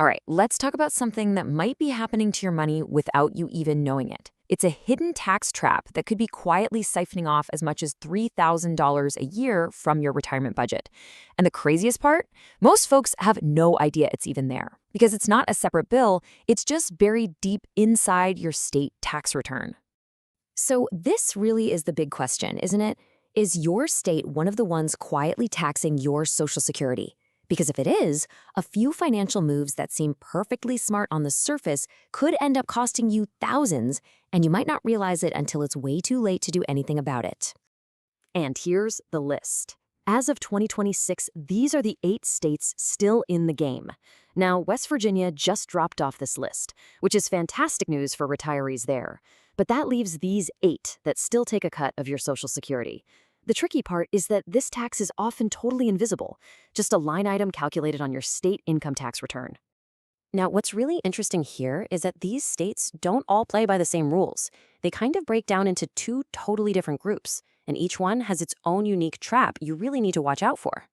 All right, let's talk about something that might be happening to your money without you even knowing it. It's a hidden tax trap that could be quietly siphoning off as much as $3,000 a year from your retirement budget. And the craziest part? Most folks have no idea it's even there because it's not a separate bill, it's just buried deep inside your state tax return. So this really is the big question, isn't it? Is your state one of the ones quietly taxing your Social Security? Because if it is, a few financial moves that seem perfectly smart on the surface could end up costing you thousands, and you might not realize it until it's way too late to do anything about it. And here's the list. As of 2026, these are the 8 states still in the game. Now, West Virginia just dropped off this list, which is fantastic news for retirees there. But that leaves these 8 that still take a cut of your Social Security. The tricky part is that this tax is often totally invisible, just a line item calculated on your state income tax return. Now, what's really interesting here is that these states don't all play by the same rules. They kind of break down into 2 totally different groups, and each one has its own unique trap you really need to watch out for.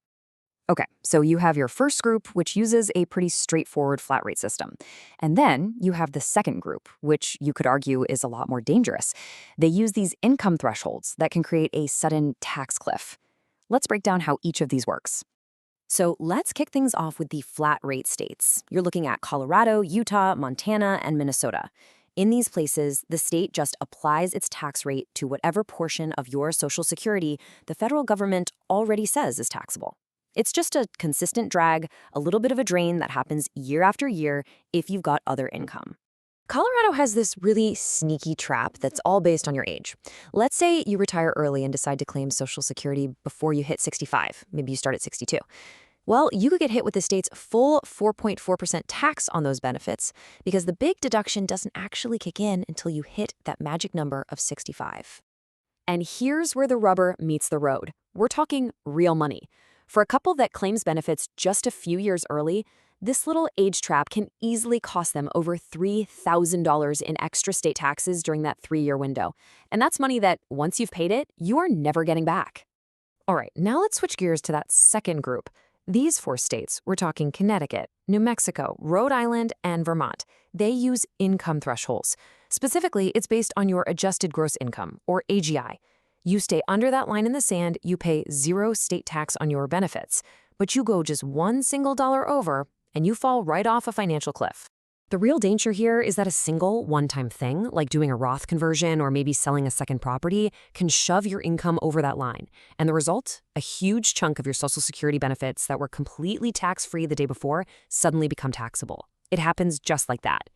Okay, so you have your first group, which uses a pretty straightforward flat rate system. And then you have the second group, which you could argue is a lot more dangerous. They use these income thresholds that can create a sudden tax cliff. Let's break down how each of these works. So let's kick things off with the flat rate states. You're looking at Colorado, Utah, Montana, and Minnesota. In these places, the state just applies its tax rate to whatever portion of your Social Security the federal government already says is taxable. It's just a consistent drag, a little bit of a drain that happens year after year if you've got other income. Colorado has this really sneaky trap that's all based on your age. Let's say you retire early and decide to claim Social Security before you hit 65. Maybe you start at 62. Well, you could get hit with the state's full 4.4% tax on those benefits because the big deduction doesn't actually kick in until you hit that magic number of 65. And here's where the rubber meets the road. We're talking real money. For a couple that claims benefits just a few years early, this little age trap can easily cost them over $3,000 in extra state taxes during that 3-year window. And that's money that, once you've paid it, you are never getting back. All right, now let's switch gears to that second group. These 4 states, we're talking Connecticut, New Mexico, Rhode Island, and Vermont. They use income thresholds. Specifically, it's based on your adjusted gross income, or AGI. You stay under that line in the sand, you pay 0 state tax on your benefits, but you go just $1 single over, and you fall right off a financial cliff. The real danger here is that a single one-time thing, like doing a Roth conversion or maybe selling a second property, can shove your income over that line. And the result? A huge chunk of your Social Security benefits that were completely tax-free the day before suddenly become taxable. It happens just like that.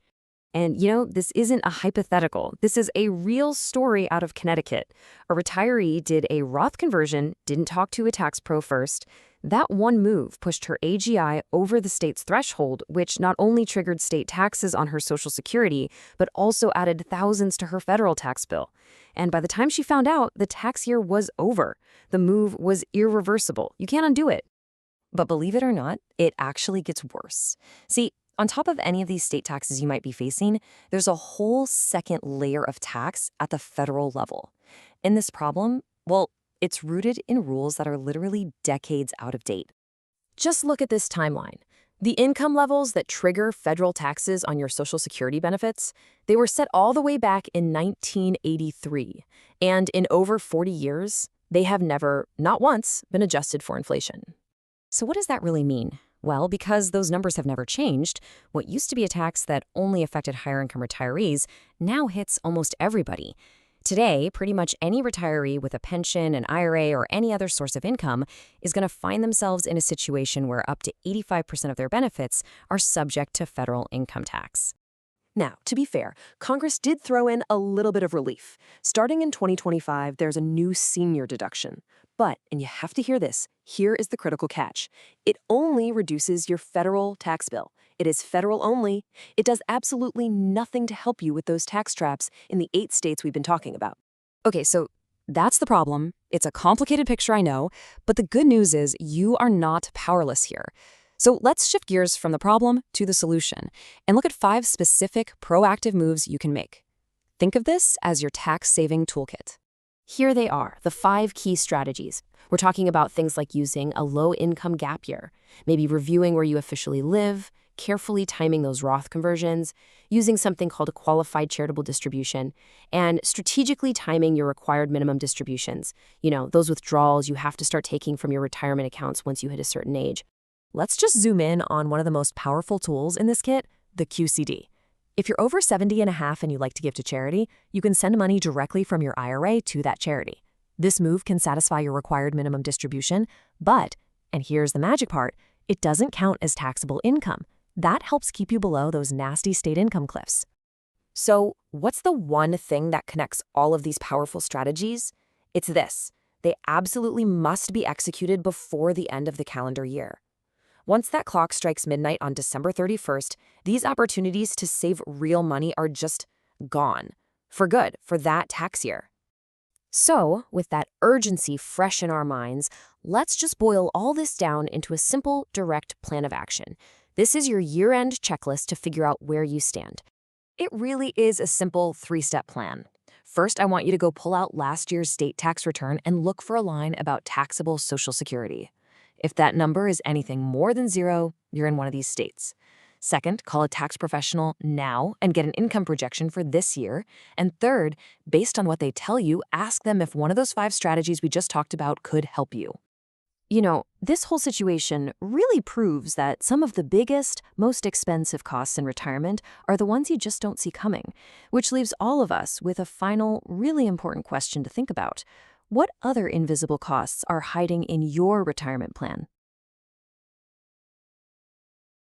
And, this isn't a hypothetical. This is a real story out of Connecticut. A retiree did a Roth conversion, didn't talk to a tax pro first. That one move pushed her AGI over the state's threshold, which not only triggered state taxes on her Social Security, but also added thousands to her federal tax bill. And by the time she found out, the tax year was over. The move was irreversible. You can't undo it. But believe it or not, it actually gets worse. See, on top of any of these state taxes you might be facing, there's a whole second layer of tax at the federal level. And this problem, well, it's rooted in rules that are literally decades out of date. Just look at this timeline. The income levels that trigger federal taxes on your Social Security benefits, they were set all the way back in 1983. And in over 40 years, they have never, not once, been adjusted for inflation. So what does that really mean? Well, because those numbers have never changed, what used to be a tax that only affected higher-income retirees now hits almost everybody. Today, pretty much any retiree with a pension, an IRA, or any other source of income is going to find themselves in a situation where up to 85% of their benefits are subject to federal income tax. Now, to be fair, Congress did throw in a little bit of relief. Starting in 2025, there's a new senior deduction. But, and you have to hear this, here is the critical catch. It only reduces your federal tax bill. It is federal only. It does absolutely nothing to help you with those tax traps in the 8 states we've been talking about. Okay, so that's the problem. It's a complicated picture, I know, but the good news is you are not powerless here. So let's shift gears from the problem to the solution and look at 5 specific proactive moves you can make. Think of this as your tax-saving toolkit. Here they are, the 5 key strategies. We're talking about things like using a low-income gap year, maybe reviewing where you officially live, carefully timing those Roth conversions, using something called a qualified charitable distribution, and strategically timing your required minimum distributions. Those withdrawals you have to start taking from your retirement accounts once you hit a certain age. Let's just zoom in on one of the most powerful tools in this kit, the QCD. If you're over 70 and a half and you like to give to charity, you can send money directly from your IRA to that charity. This move can satisfy your required minimum distribution, but, and here's the magic part, it doesn't count as taxable income. That helps keep you below those nasty state income cliffs. So, what's the one thing that connects all of these powerful strategies? It's this: they absolutely must be executed before the end of the calendar year. Once that clock strikes midnight on December 31st, these opportunities to save real money are just gone. For good, for that tax year. So, with that urgency fresh in our minds, let's just boil all this down into a simple, direct plan of action. This is your year-end checklist to figure out where you stand. It really is a simple 3-step plan. First, I want you to go pull out last year's state tax return and look for a line about taxable Social Security. If that number is anything more than 0, you're in one of these states. Second, call a tax professional now and get an income projection for this year. And third, based on what they tell you, ask them if one of those 5 strategies we just talked about could help you. This whole situation really proves that some of the biggest, most expensive costs in retirement are the ones you just don't see coming, which leaves all of us with a final, really important question to think about. What other invisible costs are hiding in your retirement plan?